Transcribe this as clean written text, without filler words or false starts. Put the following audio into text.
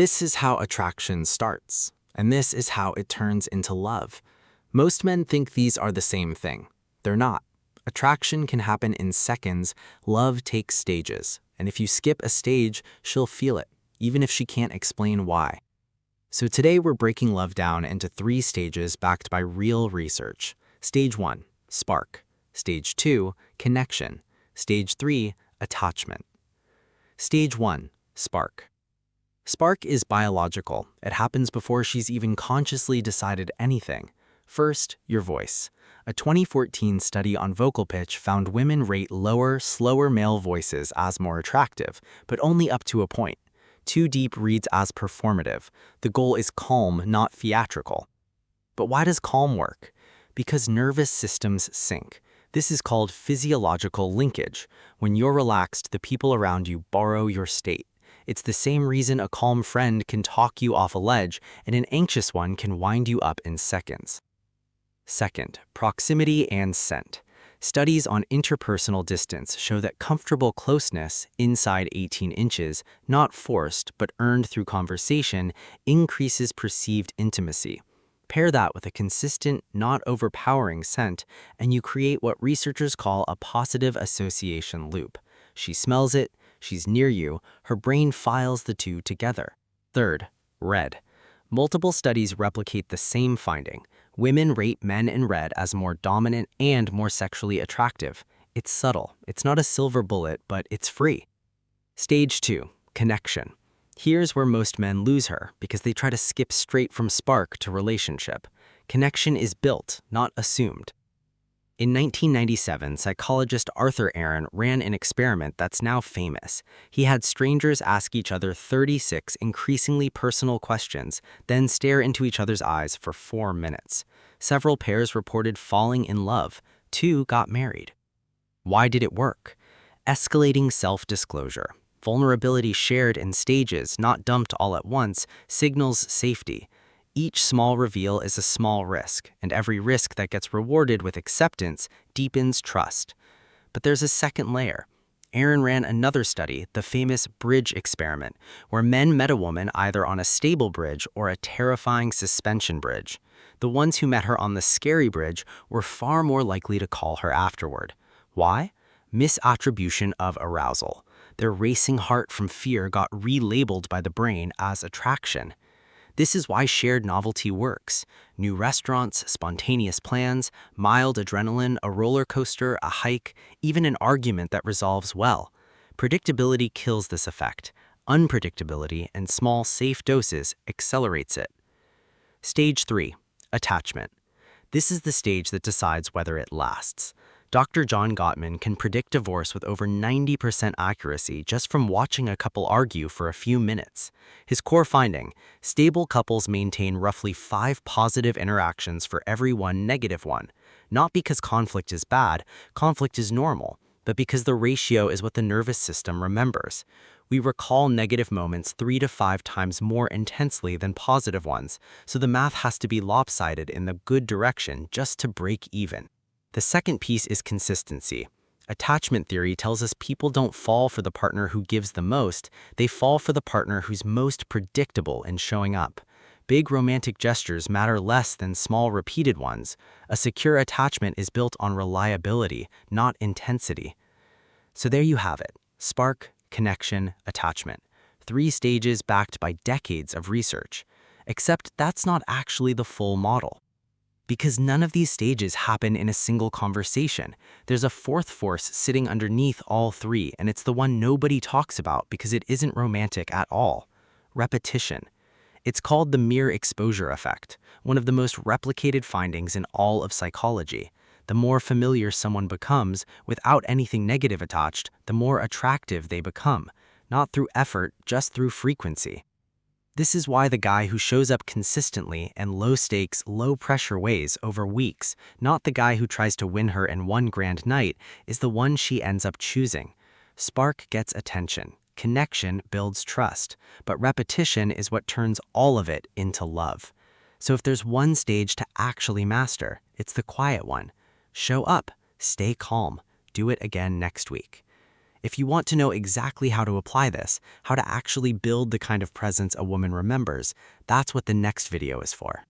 This is how attraction starts, and this is how it turns into love. Most men think these are the same thing. They're not. Attraction can happen in seconds, love takes stages, and if you skip a stage, she'll feel it, even if she can't explain why. So today we're breaking love down into 3 stages backed by real research. Stage 1, spark. Stage 2, connection. Stage 3, attachment. Stage 1, spark. Spark is biological. It happens before she's even consciously decided anything. First, your voice. A 2014 study on vocal pitch found women rate lower, slower male voices as more attractive, but only up to a point. Too deep reads as performative. The goal is calm, not theatrical. But why does calm work? Because nervous systems sync. This is called physiological linkage. When you're relaxed, the people around you borrow your state. It's the same reason a calm friend can talk you off a ledge and an anxious one can wind you up in seconds. Second, proximity and scent. Studies on interpersonal distance show that comfortable closeness, inside 18 inches, not forced but earned through conversation, increases perceived intimacy. Pair that with a consistent, not overpowering scent, and you create what researchers call a positive association loop. She smells it, she's near you, her brain files the two together. Third, red. Multiple studies replicate the same finding. Women rate men in red as more dominant and more sexually attractive. It's subtle. It's not a silver bullet, but it's free. Stage 2, connection. Here's where most men lose her because they try to skip straight from spark to relationship. Connection is built, not assumed. In 1997, psychologist Arthur Aron ran an experiment that's now famous. He had strangers ask each other 36 increasingly personal questions, then stare into each other's eyes for 4 minutes. Several pairs reported falling in love. 2 got married. Why did it work? Escalating self-disclosure. Vulnerability shared in stages, not dumped all at once, signals safety. Each small reveal is a small risk, and every risk that gets rewarded with acceptance deepens trust. But there's a second layer. Aron ran another study, the famous bridge experiment, where men met a woman either on a stable bridge or a terrifying suspension bridge. The ones who met her on the scary bridge were far more likely to call her afterward. Why? Misattribution of arousal. Their racing heart from fear got relabeled by the brain as attraction. This is why shared novelty works. New restaurants, spontaneous plans, mild adrenaline, a roller coaster, a hike, even an argument that resolves well. Predictability kills this effect. Unpredictability and small, safe doses accelerates it. Stage 3, attachment. This is the stage that decides whether it lasts. Dr. Gottman can predict divorce with over 90% accuracy just from watching a couple argue for a few minutes. His core finding: stable couples maintain roughly 5 positive interactions for every 1 negative one. Not because conflict is bad, conflict is normal, but because the ratio is what the nervous system remembers. We recall negative moments 3 to 5 times more intensely than positive ones, so the math has to be lopsided in the good direction just to break even. The second piece is consistency. Attachment theory tells us people don't fall for the partner who gives the most, they fall for the partner who's most predictable in showing up. Big romantic gestures matter less than small repeated ones. A secure attachment is built on reliability, not intensity. So there you have it: spark, connection, attachment. 3 stages backed by decades of research. Except that's not actually the full model. Because none of these stages happen in a single conversation. There's a 4th force sitting underneath all 3, and it's the one nobody talks about because it isn't romantic at all: repetition. It's called the mere exposure effect, one of the most replicated findings in all of psychology. The more familiar someone becomes, without anything negative attached, the more attractive they become, not through effort, just through frequency. This is why the guy who shows up consistently in low-stakes, low-pressure ways over weeks, not the guy who tries to win her in one grand night, is the one she ends up choosing. Spark gets attention. Connection builds trust. But repetition is what turns all of it into love. So if there's one stage to actually master, it's the quiet one. Show up. Stay calm. Do it again next week. If you want to know exactly how to apply this, how to actually build the kind of presence a woman remembers, that's what the next video is for.